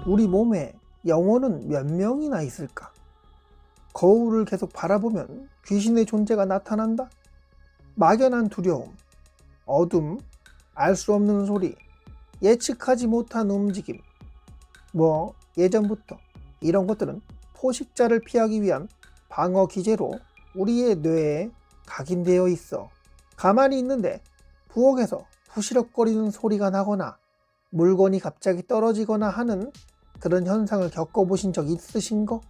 우리 몸에 영혼은 몇 명이나 있을까? 거울을 계속 바라보면 귀신의 존재가 나타난다? 막연한 두려움, 어둠, 알 수 없는 소리, 예측하지 못한 움직임. 예전부터 이런 것들은 포식자를 피하기 위한 방어 기제로 우리의 뇌에 각인되어 있어. 가만히 있는데 부엌에서 부시럭거리는 소리가 나거나 물건이 갑자기 떨어지거나 하는 그런 현상을 겪어보신 적 있으신거?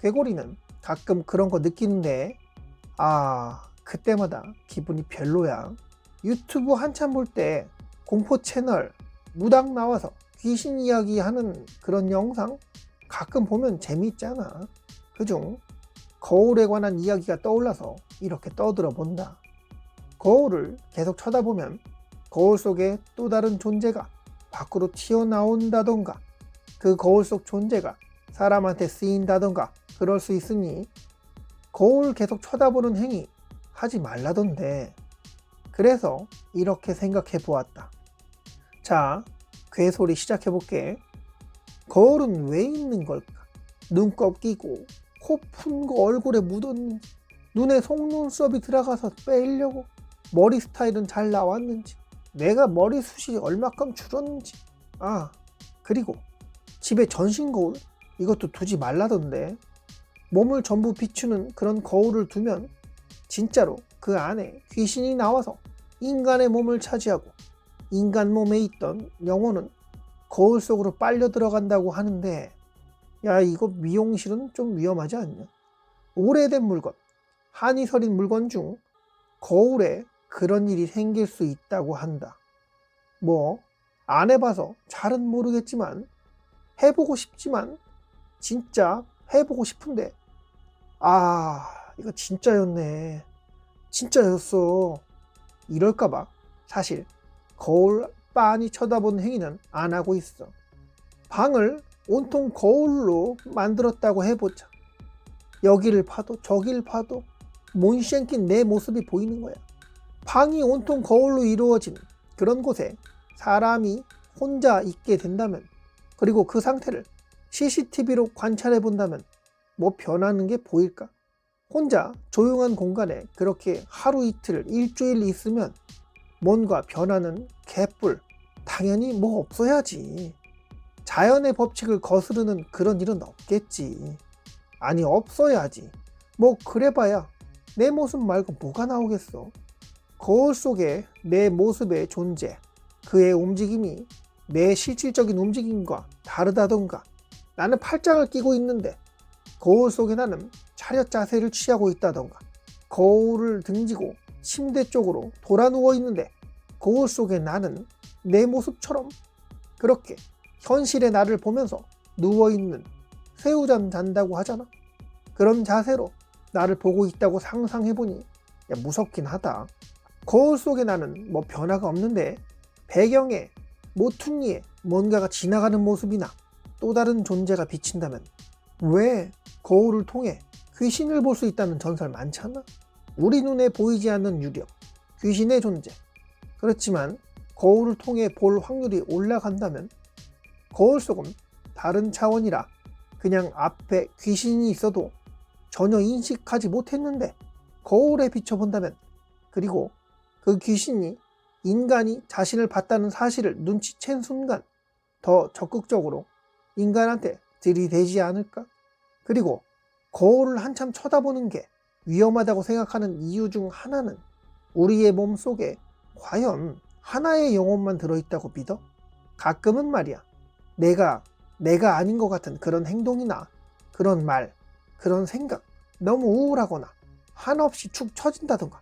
괴고리는 가끔 그런 거 느끼는데 그때마다 기분이 별로야. 유튜브 한참 볼 때 공포 채널 무당 나와서 귀신 이야기하는 그런 영상 가끔 보면 재미있잖아. 그중 거울에 관한 이야기가 떠올라서 이렇게 떠들어 본다. 거울을 계속 쳐다보면 거울 속에 또 다른 존재가 밖으로 튀어나온다던가 그 거울 속 존재가 사람한테 쓰인다던가 그럴 수 있으니 거울 계속 쳐다보는 행위 하지 말라던데. 그래서 이렇게 생각해 보았다. 자, 괴소리 시작해 볼게. 거울은 왜 있는 걸까? 눈곱 끼고 코 푼 거 얼굴에 묻었는지, 눈에 속눈썹이 들어가서 빼려고, 머리 스타일은 잘 나왔는지, 내가 머리숱이 얼마큼 줄었는지. 그리고 집에 전신 거울 이것도 두지 말라던데. 몸을 전부 비추는 그런 거울을 두면 진짜로 그 안에 귀신이 나와서 인간의 몸을 차지하고 인간 몸에 있던 영혼은 거울 속으로 빨려 들어간다고 하는데, 야, 이거 미용실은 좀 위험하지 않냐? 오래된 물건, 한이 서린 물건 중 거울에 그런 일이 생길 수 있다고 한다. 안 해봐서 잘은 모르겠지만 해보고 싶지만 진짜 해보고 싶은데 이거 진짜였네, 진짜였어 이럴까봐 사실 거울 빤히 쳐다보는 행위는 안 하고 있어. 방을 온통 거울로 만들었다고 해보자. 여기를 봐도 저길 봐도 몬생긴 내 모습이 보이는 거야. 방이 온통 거울로 이루어진 그런 곳에 사람이 혼자 있게 된다면, 그리고 그 상태를 CCTV로 관찰해 본다면 변하는 게 보일까? 혼자 조용한 공간에 그렇게 하루 이틀 일주일 있으면 뭔가 변하는 개뿔 당연히 없어야지. 자연의 법칙을 거스르는 그런 일은 없겠지. 아니, 없어야지. 그래봐야 내 모습 말고 뭐가 나오겠어. 거울 속에 내 모습의 존재, 그의 움직임이 내 실질적인 움직임과 다르다던가, 나는 팔짱을 끼고 있는데 거울 속에 나는 차렷 자세를 취하고 있다던가, 거울을 등지고 침대 쪽으로 돌아 누워 있는데 거울 속에 나는 내 모습처럼 그렇게 현실의 나를 보면서 누워있는, 새우잠 잔다고 하잖아. 그런 자세로 나를 보고 있다고 상상해보니 무섭긴 하다. 거울 속에 나는 변화가 없는데 배경에 모퉁이에 뭔가가 지나가는 모습이나 또 다른 존재가 비친다면 왜 거울을 통해 귀신을 볼 수 있다는 전설 많잖아. 우리 눈에 보이지 않는 유령, 귀신의 존재. 그렇지만 거울을 통해 볼 확률이 올라간다면 거울 속은 다른 차원이라 그냥 앞에 귀신이 있어도 전혀 인식하지 못했는데 거울에 비춰본다면, 그리고 그 귀신이 인간이 자신을 봤다는 사실을 눈치챈 순간 더 적극적으로 인간한테 들이대지 않을까? 그리고 거울을 한참 쳐다보는 게 위험하다고 생각하는 이유 중 하나는 우리의 몸 속에 과연 하나의 영혼만 들어있다고 믿어? 가끔은 말이야, 내가 아닌 것 같은 그런 행동이나 그런 말, 그런 생각, 너무 우울하거나 한없이 축 처진다던가,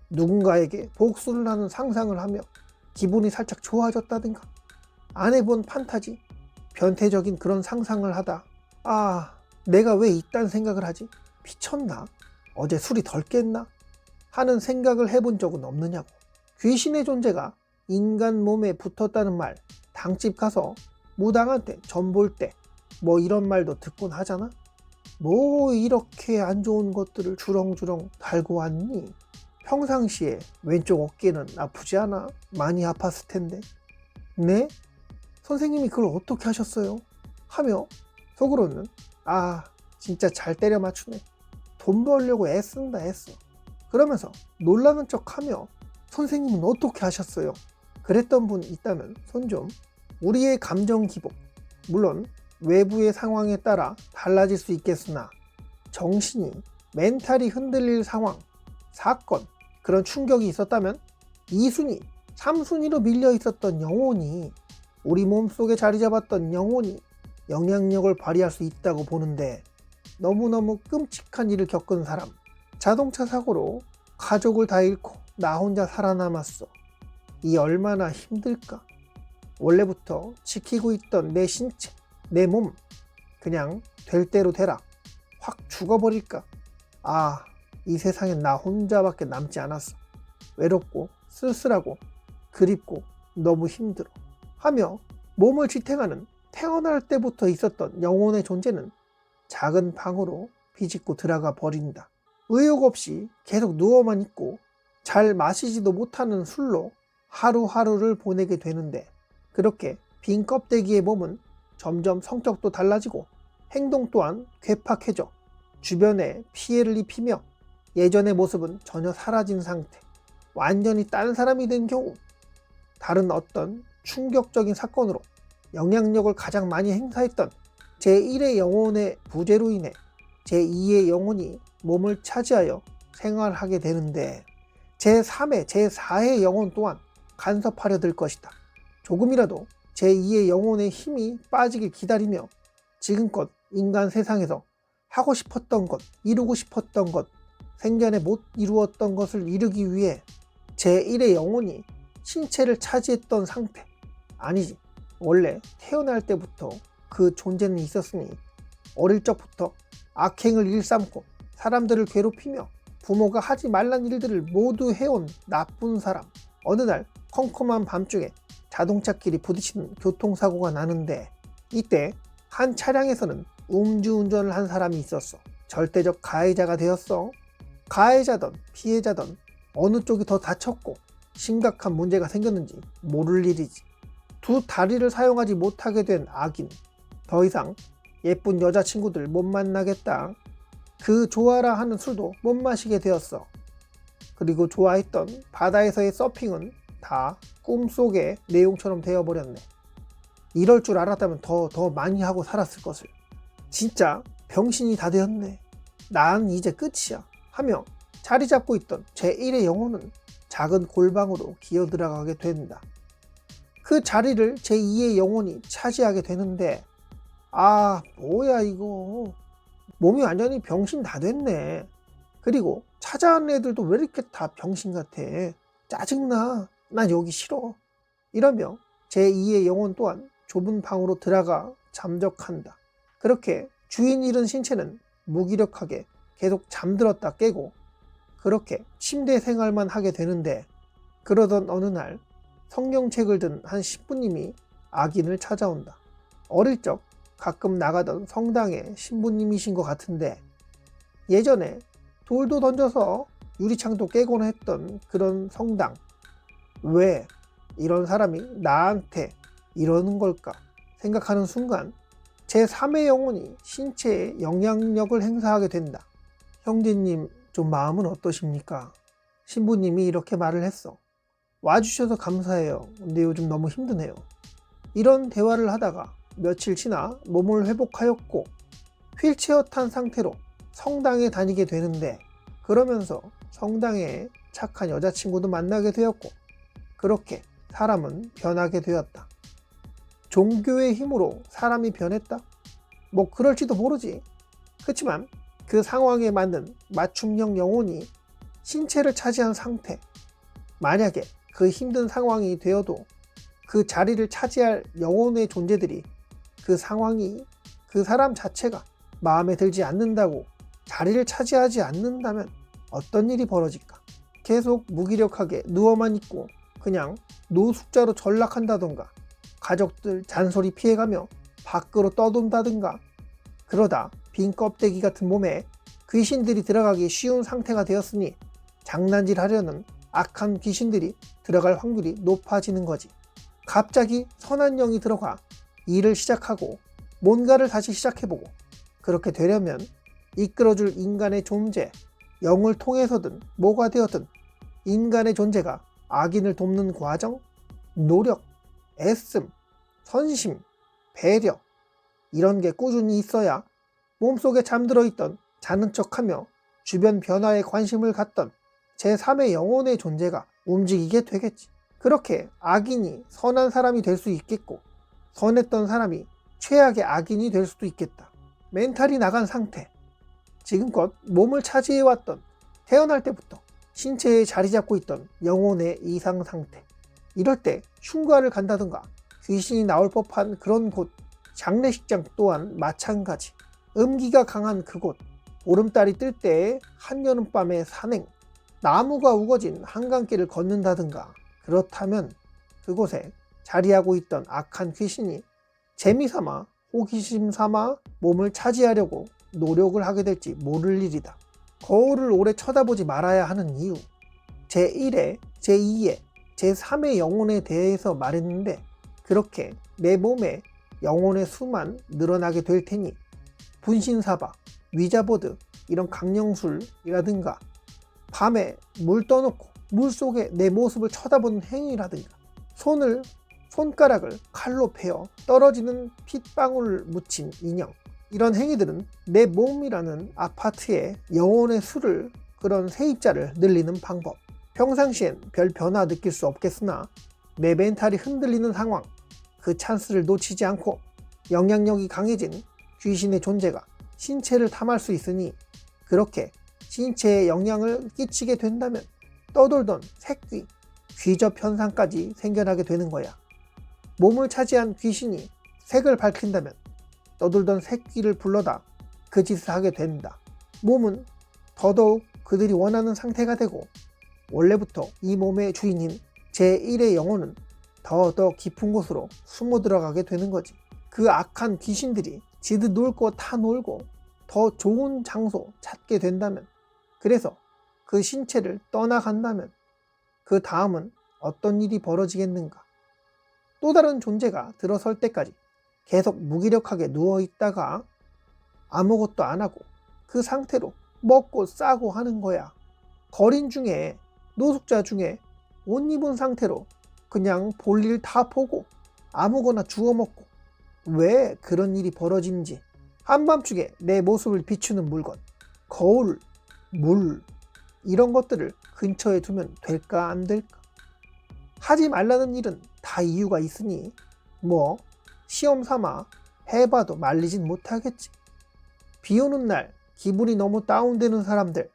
누군가에게 복수를 하는 상상을 하며 기분이 살짝 좋아졌다든가, 안 해본 판타지, 변태적인 그런 상상을 하다 내가 왜 이딴 생각을 하지? 미쳤나? 어제 술이 덜 깼나? 하는 생각을 해본 적은 없느냐고. 귀신의 존재가 인간 몸에 붙었다는 말 당집 가서 무당한테 점 볼 때 이런 말도 듣곤 하잖아. 이렇게 안 좋은 것들을 주렁주렁 달고 왔니? 평상시에 왼쪽 어깨는 아프지 않아? 많이 아팠을 텐데. 네? 선생님이 그걸 어떻게 하셨어요? 하며 속으로는 아 진짜 잘 때려 맞추네. 돈 벌려고 애쓴다 애써. 그러면서 놀라는 척하며 선생님은 어떻게 하셨어요? 그랬던 분 있다면 손 좀. 우리의 감정 기복, 물론 외부의 상황에 따라 달라질 수 있겠으나 정신이 멘탈이 흔들릴 상황, 사건, 그런 충격이 있었다면 2순위, 3순위로 밀려 있었던 영혼이, 우리 몸속에 자리 잡았던 영혼이 영향력을 발휘할 수 있다고 보는데, 너무너무 끔찍한 일을 겪은 사람, 자동차 사고로 가족을 다 잃고 나 혼자 살아남았어. 이 얼마나 힘들까? 원래부터 지키고 있던 내 신체, 내 몸, 그냥 될 대로 되라. 확 죽어버릴까? 아, 이 세상엔 나 혼자밖에 남지 않았어. 외롭고 쓸쓸하고 그립고 너무 힘들어. 하며 몸을 지탱하는 태어날 때부터 있었던 영혼의 존재는 작은 방으로 비집고 들어가 버린다. 의욕 없이 계속 누워만 있고 잘 마시지도 못하는 술로 하루하루를 보내게 되는데, 그렇게 빈 껍데기의 몸은 점점 성격도 달라지고 행동 또한 괴팍해져 주변에 피해를 입히며 예전의 모습은 전혀 사라진 상태, 완전히 딴 사람이 된 경우, 다른 어떤 충격적인 사건으로 영향력을 가장 많이 행사했던 제1의 영혼의 부재로 인해 제2의 영혼이 몸을 차지하여 생활하게 되는데, 제3의 제4의 영혼 또한 간섭하려 들 것이다. 조금이라도 제2의 영혼의 힘이 빠지길 기다리며 지금껏 인간 세상에서 하고 싶었던 것, 이루고 싶었던 것, 생전에 못 이루었던 것을 이루기 위해 제1의 영혼이 신체를 차지했던 상태, 아니지, 원래 태어날 때부터 그 존재는 있었으니 어릴 적부터 악행을 일삼고 사람들을 괴롭히며 부모가 하지 말란 일들을 모두 해온 나쁜 사람, 어느 날 컴컴한 밤중에 자동차끼리 부딪히는 교통사고가 나는데, 이때 한 차량에서는 음주운전을 한 사람이 있었어. 절대적 가해자가 되었어. 가해자든 피해자든 어느 쪽이 더 다쳤고 심각한 문제가 생겼는지 모를 일이지. 두 다리를 사용하지 못하게 된 악인, 더 이상 예쁜 여자친구들 못 만나겠다. 그 좋아라 하는 술도 못 마시게 되었어. 그리고 좋아했던 바다에서의 서핑은 다 꿈속의 내용처럼 되어버렸네. 이럴 줄 알았다면 더 많이 하고 살았을 것을. 진짜 병신이 다 되었네. 난 이제 끝이야 하며 자리 잡고 있던 제1의 영혼은 작은 골방으로 기어 들어가게 된다. 그 자리를 제2의 영혼이 차지하게 되는데, 아 뭐야 이거, 몸이 완전히 병신 다 됐네. 그리고 찾아온 애들도 왜 이렇게 다 병신 같아. 짜증나. 난 여기 싫어. 이러며 제2의 영혼 또한 좁은 방으로 들어가 잠적한다. 그렇게 주인 잃은 신체는 무기력하게 계속 잠들었다 깨고 그렇게 침대 생활만 하게 되는데, 그러던 어느 날 성경책을 든 한 신부님이 악인을 찾아온다. 어릴 적 가끔 나가던 성당의 신부님이신 것 같은데, 예전에 돌도 던져서 유리창도 깨곤 했던 그런 성당, 왜 이런 사람이 나한테 이러는 걸까 생각하는 순간 제3의 영혼이 신체에 영향력을 행사하게 된다. 형제님 좀 마음은 어떠십니까? 신부님이 이렇게 말을 했어. 와주셔서 감사해요. 근데 요즘 너무 힘드네요. 이런 대화를 하다가 며칠 지나 몸을 회복하였고 휠체어 탄 상태로 성당에 다니게 되는데, 그러면서 성당에 착한 여자친구도 만나게 되었고 그렇게 사람은 변하게 되었다. 종교의 힘으로 사람이 변했다? 뭐 그럴지도 모르지. 그렇지만 그 상황에 맞는 맞춤형 영혼이 신체를 차지한 상태, 만약에 그 힘든 상황이 되어도 그 자리를 차지할 영혼의 존재들이 그 상황이, 그 사람 자체가 마음에 들지 않는다고 자리를 차지하지 않는다면 어떤 일이 벌어질까? 계속 무기력하게 누워만 있고 그냥 노숙자로 전락한다던가, 가족들 잔소리 피해가며 밖으로 떠돈다든가, 그러다 빈 껍데기 같은 몸에 귀신들이 들어가기 쉬운 상태가 되었으니 장난질 하려는 악한 귀신들이 들어갈 확률이 높아지는 거지. 갑자기 선한 영이 들어가 일을 시작하고 뭔가를 다시 시작해보고, 그렇게 되려면 이끌어줄 인간의 존재, 영을 통해서든 뭐가 되었든 인간의 존재가 악인을 돕는 과정, 노력, 애씀, 선심, 배려, 이런 게 꾸준히 있어야 몸속에 잠들어 있던 자는 척하며 주변 변화에 관심을 갖던 제3의 영혼의 존재가 움직이게 되겠지. 그렇게 악인이 선한 사람이 될 수 있겠고, 선했던 사람이 최악의 악인이 될 수도 있겠다. 멘탈이 나간 상태, 지금껏 몸을 차지해왔던 태어날 때부터 신체에 자리 잡고 있던 영혼의 이상 상태, 이럴 때 흉가를 간다든가 귀신이 나올 법한 그런 곳, 장례식장 또한 마찬가지. 음기가 강한 그곳, 보름달이 뜰 때의 한여름밤의 산행, 나무가 우거진 한강길을 걷는다든가, 그렇다면 그곳에 자리하고 있던 악한 귀신이 재미삼아 호기심 삼아 몸을 차지하려고 노력을 하게 될지 모를 일이다. 거울을 오래 쳐다보지 말아야 하는 이유, 제1회, 제2회, 제3의 영혼에 대해서 말했는데, 그렇게 내 몸에 영혼의 수만 늘어나게 될 테니 분신사바, 위자보드, 이런 강령술이라든가 밤에 물 떠놓고 물속에 내 모습을 쳐다보는 행위라든가 손가락을 칼로 베어 떨어지는 핏방울을 묻힌 인형, 이런 행위들은 내 몸이라는 아파트에 영혼의 수를, 그런 세입자를 늘리는 방법. 평상시엔 별 변화 느낄 수 없겠으나 내 멘탈이 흔들리는 상황, 그 찬스를 놓치지 않고 영향력이 강해진 귀신의 존재가 신체를 탐할 수 있으니, 그렇게 신체에 영향을 끼치게 된다면 떠돌던 색귀, 귀접 현상까지 생겨나게 되는 거야. 몸을 차지한 귀신이 색을 밝힌다면 떠돌던 색귀를 불러다 그 짓을 하게 된다. 몸은 더더욱 그들이 원하는 상태가 되고, 원래부터 이 몸의 주인인 제1의 영혼은 더 깊은 곳으로 숨어 들어가게 되는 거지. 그 악한 귀신들이 지들 놀 거 다 놀고 더 좋은 장소 찾게 된다면, 그래서 그 신체를 떠나간다면 그 다음은 어떤 일이 벌어지겠는가. 또 다른 존재가 들어설 때까지 계속 무기력하게 누워있다가 아무것도 안 하고 그 상태로 먹고 싸고 하는 거야. 거린 중에, 노숙자 중에 옷 입은 상태로 그냥 볼일 다 보고 아무거나 주워 먹고, 왜 그런 일이 벌어지는지, 한밤중에 내 모습을 비추는 물건, 거울, 물, 이런 것들을 근처에 두면 될까 안 될까? 하지 말라는 일은 다 이유가 있으니 뭐 시험 삼아 해봐도 말리진 못하겠지. 비 오는 날 기분이 너무 다운되는 사람들,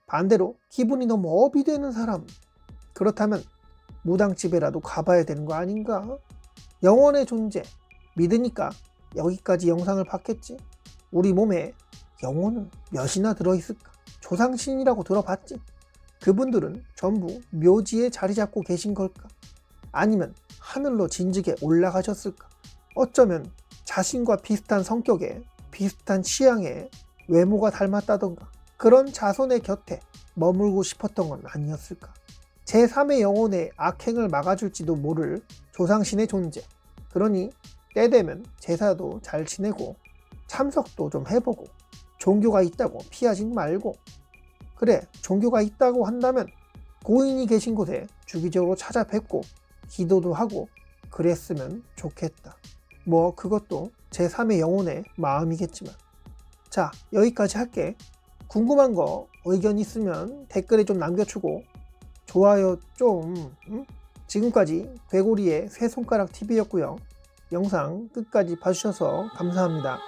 반대로 기분이 너무 업이 되는 사람, 그렇다면 무당집에라도 가봐야 되는 거 아닌가? 영혼의 존재 믿으니까 여기까지 영상을 봤겠지. 우리 몸에 영혼은 몇이나 들어있을까? 조상신이라고 들어봤지? 그분들은 전부 묘지에 자리 잡고 계신 걸까? 아니면 하늘로 진즉에 올라가셨을까? 어쩌면 자신과 비슷한 성격에, 비슷한 취향에, 외모가 닮았다던가 그런 자손의 곁에 머물고 싶었던 건 아니었을까? 제3의 영혼의 악행을 막아줄지도 모를 조상신의 존재. 그러니 때 되면 제사도 잘 지내고 참석도 좀 해보고, 종교가 있다고 피하지 말고, 그래 종교가 있다고 한다면 고인이 계신 곳에 주기적으로 찾아뵙고 기도도 하고 그랬으면 좋겠다. 뭐 그것도 제3의 영혼의 마음이겠지만. 자, 여기까지 할게. 궁금한 거, 의견 있으면 댓글에 좀 남겨주고 좋아요 좀. 지금까지 괴고리의 새손가락 TV였고요. 영상 끝까지 봐주셔서 감사합니다.